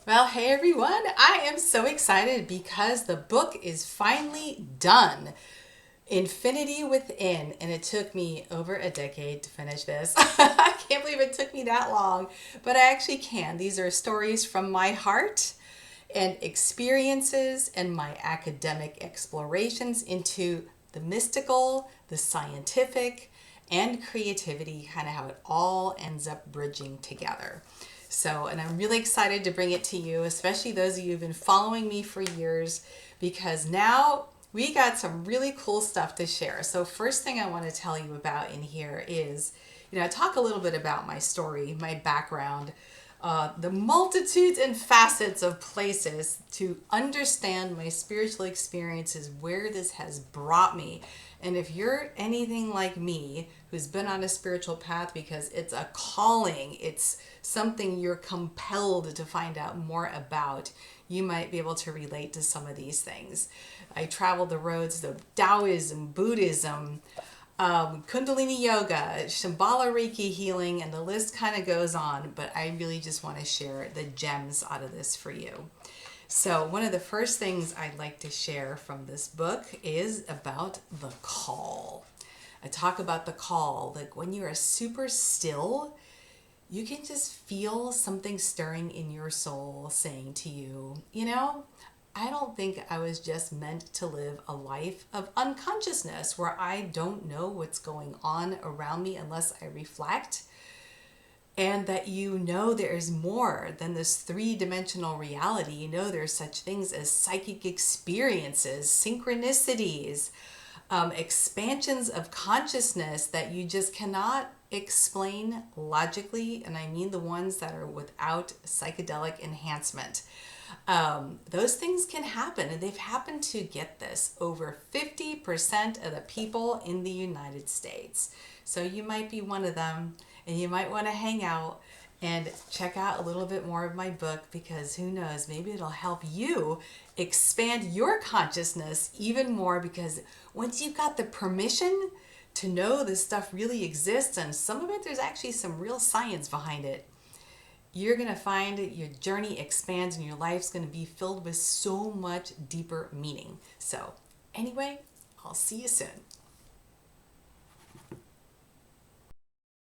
Well, hey everyone, I am so excited because the book is finally done. Infinity Within, and it took me over a decade to finish this. I can't believe it took me that long, but I actually can. These are stories from my heart and experiences and my academic explorations into the mystical, the scientific, and creativity, kind of how it all ends up bridging together. So, and I'm really excited to bring it to you, especially those of you who've been following me for years, because now we got some really cool stuff to share. So, first thing I want to tell you about in here is, I talk a little bit about my story, my background, the multitudes and facets of places to understand my spiritual experiences, where this has brought me. And if you're anything like me, who's been on a spiritual path because it's a calling, it's something you're compelled to find out more about, you might be able to relate to some of these things. I traveled the roads of Taoism, Buddhism, Kundalini yoga, Shambhala Reiki healing, and the list kind of goes on, but I really just want to share the gems out of this for you. So, one of the first things I'd like to share from this book is about the call. I talk about the call, like when you are super still, you can just feel something stirring in your soul saying to you, I don't think I was just meant to live a life of unconsciousness where I don't know what's going on around me unless I reflect. And that there is more than this three-dimensional reality. There's such things as psychic experiences, synchronicities, expansions of consciousness that you just cannot explain logically, and I mean the ones that are without psychedelic enhancement. Those things can happen, and they've happened to, get this, over 50% of the people in the United States. So you might be one of them, and you might want to hang out and check out a little bit more of my book, because who knows, maybe it'll help you expand your consciousness even more, because once you've got the permission to know this stuff really exists, and some of it there's actually some real science behind it, you're going to find your journey expands and your life's going to be filled with so much deeper meaning. So, anyway, I'll see you soon.